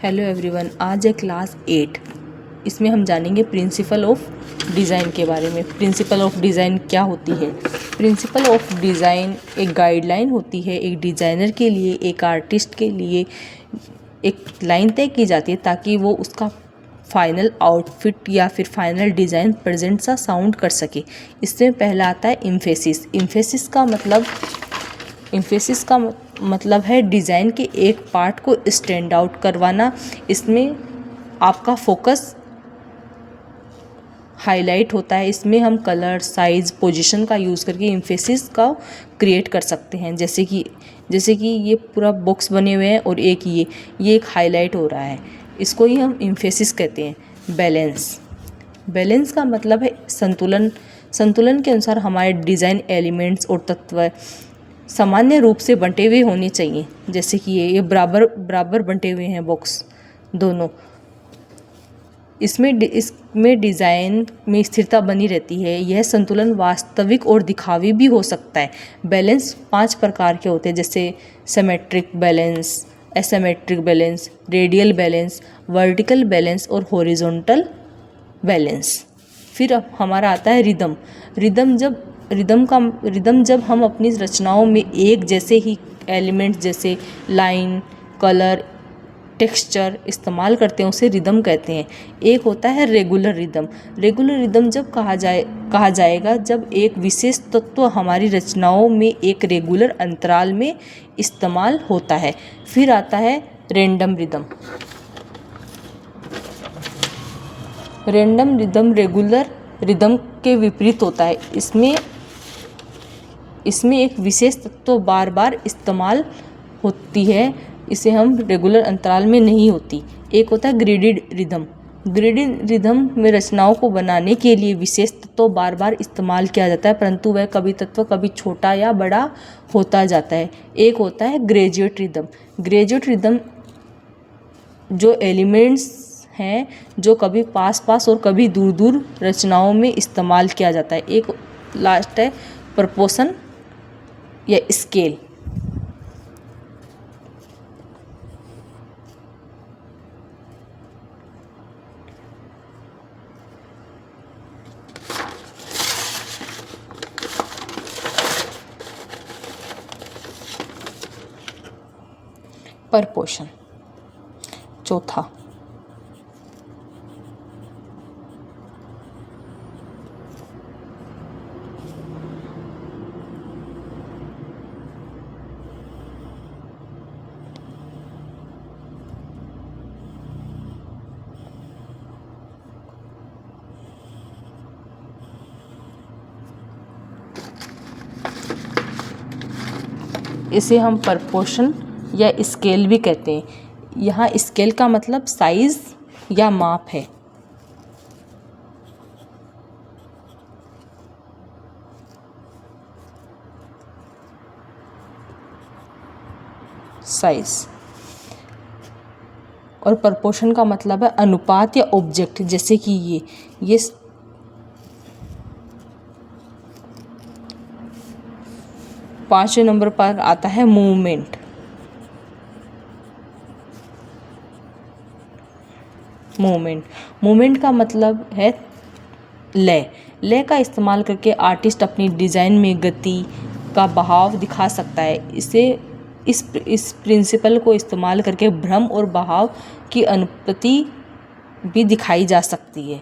Hello everyone, आज है class 8। इसमें हम जानेंगे प्रिंसिपल ऑफ डिज़ाइन के बारे में। प्रिंसिपल ऑफ डिज़ाइन क्या होती है? प्रिंसिपल ऑफ डिज़ाइन एक गाइडलाइन होती है एक डिज़ाइनर के लिए, एक आर्टिस्ट के लिए। एक लाइन तय की जाती है ताकि वो उसका फाइनल आउटफिट या फिर फाइनल डिज़ाइन प्रेजेंट सा साउंड कर सके। इसमें पहला आता है इम्फेसिस। इम्फेसिस का मतलब है डिज़ाइन के एक पार्ट को स्टैंड आउट करवाना। इसमें आपका फोकस हाईलाइट होता है। इसमें हम कलर, साइज, पोजीशन का यूज़ करके इम्फेसिस का क्रिएट कर सकते हैं। जैसे कि ये पूरा बॉक्स बने हुए हैं और ये एक हाईलाइट हो रहा है, इसको ही हम इम्फेसिस कहते हैं। बैलेंस का मतलब है संतुलन के अनुसार हमारे डिज़ाइन एलिमेंट्स और तत्व सामान्य रूप से बंटे हुए होने चाहिए। जैसे कि ये बराबर बंटे हुए हैं बॉक्स दोनों। इसमें डिज़ाइन में स्थिरता बनी रहती है। यह संतुलन वास्तविक और दिखावी भी हो सकता है। बैलेंस 5 प्रकार के होते हैं, जैसे symmetric balance, asymmetric balance, radial balance, vertical balance और हॉरिजॉन्टल बैलेंस। फिर अब हमारा आता है रिदम जब हम अपनी रचनाओं में एक जैसे ही एलिमेंट्स जैसे लाइन, कलर, टेक्सचर इस्तेमाल करते हैं उसे रिदम कहते हैं। एक होता है रेगुलर रिदम जब कहा जाएगा जब एक विशेष तत्व हमारी रचनाओं में एक रेगुलर अंतराल में इस्तेमाल होता है। फिर आता है रैंडम रिदम रेगुलर रिदम के विपरीत होता है। इसमें एक विशेष तत्व बार बार इस्तेमाल होती है, इसे हम रेगुलर अंतराल में नहीं होती। एक होता है ग्रेडेड रिदम में रचनाओं को बनाने के लिए विशेष तत्व बार बार इस्तेमाल किया जाता है, परंतु वह कभी छोटा या बड़ा होता जाता है। एक होता है ग्रेजुएट रिदम जो एलिमेंट्स हैं जो कभी पास और कभी दूर रचनाओं में इस्तेमाल किया जाता है। एक लास्ट है प्रपोर्शन या स्केल। प्रपोर्शन चौथा। इसे हम प्रपोर्शन या स्केल भी कहते हैं। यहाँ स्केल का मतलब साइज या माप है। साइज और प्रपोर्शन का मतलब है अनुपात या ऑब्जेक्ट। जैसे कि ये 5वें नंबर पर आता है मूवमेंट का मतलब है लय का इस्तेमाल करके आर्टिस्ट अपनी डिज़ाइन में गति का बहाव दिखा सकता है। इस प्रिंसिपल को इस्तेमाल करके भ्रम और बहाव की अनुपत्ति भी दिखाई जा सकती है।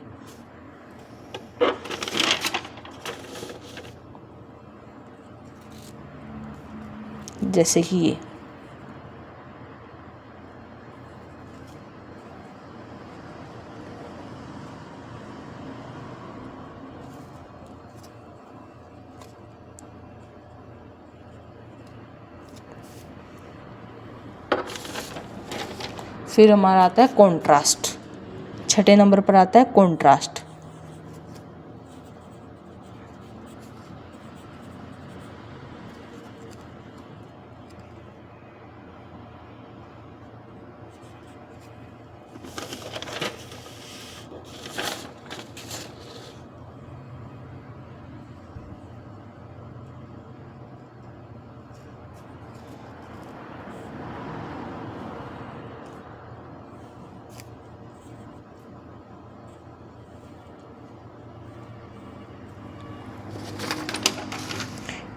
जैसे कि ये फिर हमारा आता है कॉन्ट्रास्ट। 6ठे नंबर पर आता है कॉन्ट्रास्ट।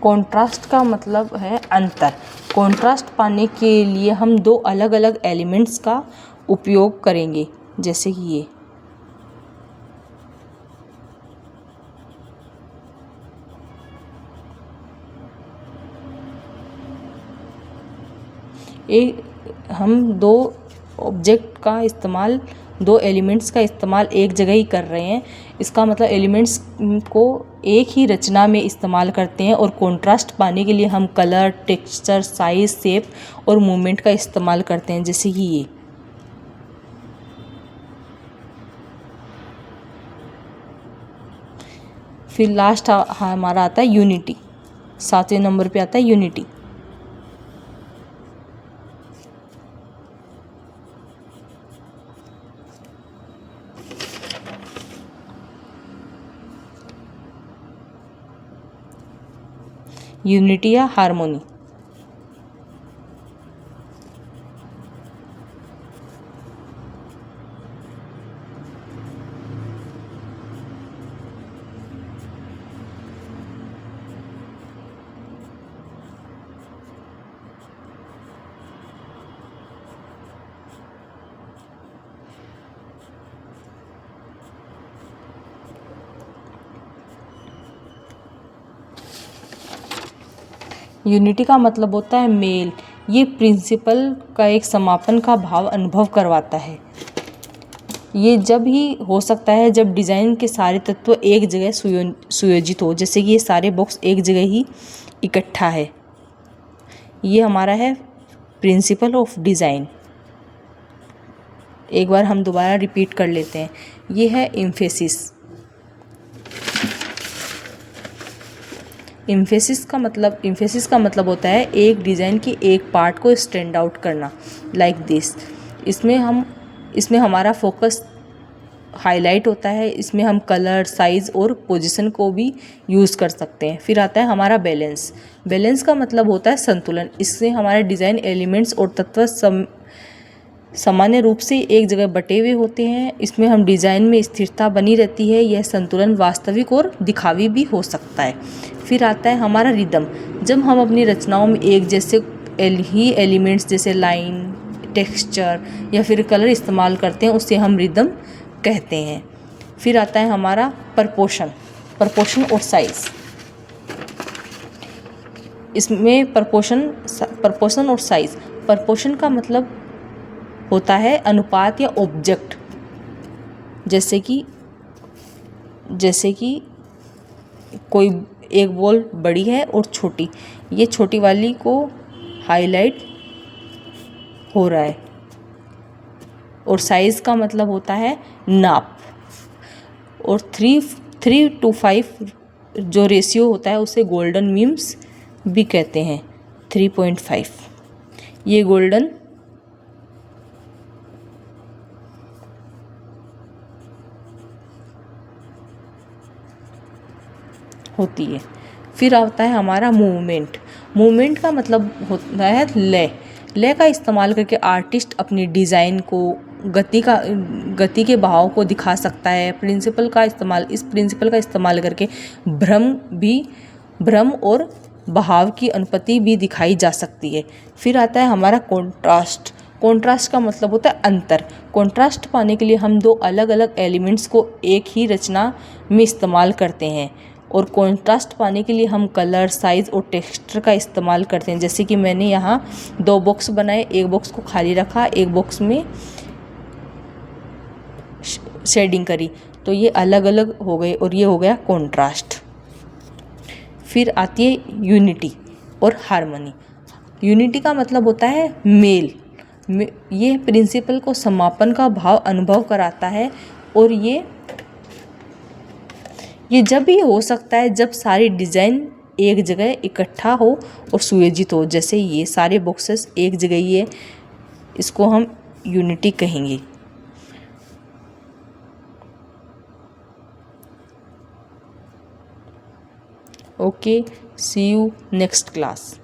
कॉन्ट्रास्ट का मतलब है अंतर। कॉन्ट्रास्ट पाने के लिए हम दो अलग अलग एलिमेंट्स का उपयोग करेंगे, जैसे कि ये। हम दो ऑब्जेक्ट का इस्तेमाल, दो एलिमेंट्स का इस्तेमाल एक जगह ही कर रहे हैं। इसका मतलब एलिमेंट्स को एक ही रचना में इस्तेमाल करते हैं और कॉन्ट्रास्ट पाने के लिए हम कलर, टेक्सचर, साइज, शेप और मूवमेंट का इस्तेमाल करते हैं, जैसे कि ये। फिर लास्ट हमारा आता है यूनिटी। 7वें नंबर पे आता है यूनिटी। यूनिटी या हार्मोनी। यूनिटी का मतलब होता है मेल। ये प्रिंसिपल का एक समापन का भाव अनुभव करवाता है। ये जब ही हो सकता है जब डिज़ाइन के सारे तत्व एक जगह सुयोजित हो, जैसे कि ये सारे बॉक्स एक जगह ही इकट्ठा है। ये हमारा है प्रिंसिपल ऑफ डिज़ाइन। एक बार हम दोबारा रिपीट कर लेते हैं। ये है एम्फेसिस। एम्फेसिस का मतलब होता है एक डिज़ाइन की एक पार्ट को स्टैंड आउट करना, लाइक दिस। इसमें हमारा फोकस हाईलाइट होता है। इसमें हम कलर, साइज़ और पोजीशन को भी यूज़ कर सकते हैं। फिर आता है हमारा बैलेंस। बैलेंस का मतलब होता है संतुलन। इससे हमारे डिज़ाइन एलिमेंट्स और तत्व सामान्य रूप से एक जगह बटे हुए होते हैं। इसमें हम डिज़ाइन में स्थिरता बनी रहती है। यह संतुलन वास्तविक और दिखावी भी हो सकता है। फिर आता है हमारा रिदम। जब हम अपनी रचनाओं में एक जैसे ही एलिमेंट्स जैसे लाइन, टेक्सचर या फिर कलर इस्तेमाल करते हैं, उसे हम रिदम कहते हैं। फिर आता है हमारा प्रपोर्शन और साइज़। इसमें प्रपोर्शन और साइज़। प्रपोर्शन का मतलब होता है अनुपात या ऑब्जेक्ट, जैसे कि कोई एक बॉल बड़ी है और छोटी, ये छोटी वाली को हाईलाइट हो रहा है। और साइज़ का मतलब होता है नाप। और 3:5 जो रेशियो होता है उसे गोल्डन मीन्स भी कहते हैं। 3.5 ये गोल्डन होती है। फिर आता है हमारा मूवमेंट का मतलब होता है लय का इस्तेमाल करके आर्टिस्ट अपनी डिज़ाइन को गति के बहाव को दिखा सकता है। इस प्रिंसिपल का इस्तेमाल करके भ्रम और बहाव की अनुपति भी दिखाई जा सकती है। फिर आता है हमारा कॉन्ट्रास्ट का मतलब होता है अंतर। कॉन्ट्रास्ट पाने के लिए हम दो अलग अलग एलिमेंट्स को एक ही रचना में इस्तेमाल करते हैं। और कॉन्ट्रास्ट पाने के लिए हम कलर, साइज़ और टेक्सचर का इस्तेमाल करते हैं। जैसे कि मैंने यहाँ 2 बॉक्स बनाए, एक बॉक्स को खाली रखा, एक बॉक्स में शेडिंग करी, तो ये अलग अलग हो गए और ये हो गया कॉन्ट्रास्ट। फिर आती है यूनिटी और हार्मनी। यूनिटी का मतलब होता है मेल। ये प्रिंसिपल को समापन का भाव अनुभव कराता है। और ये जब भी हो सकता है जब सारी डिज़ाइन एक जगह इकट्ठा हो और सुयोजित हो, जैसे ये सारे बॉक्सेस एक जगह ही है, इसको हम यूनिटी कहेंगे। Okay, see you next class.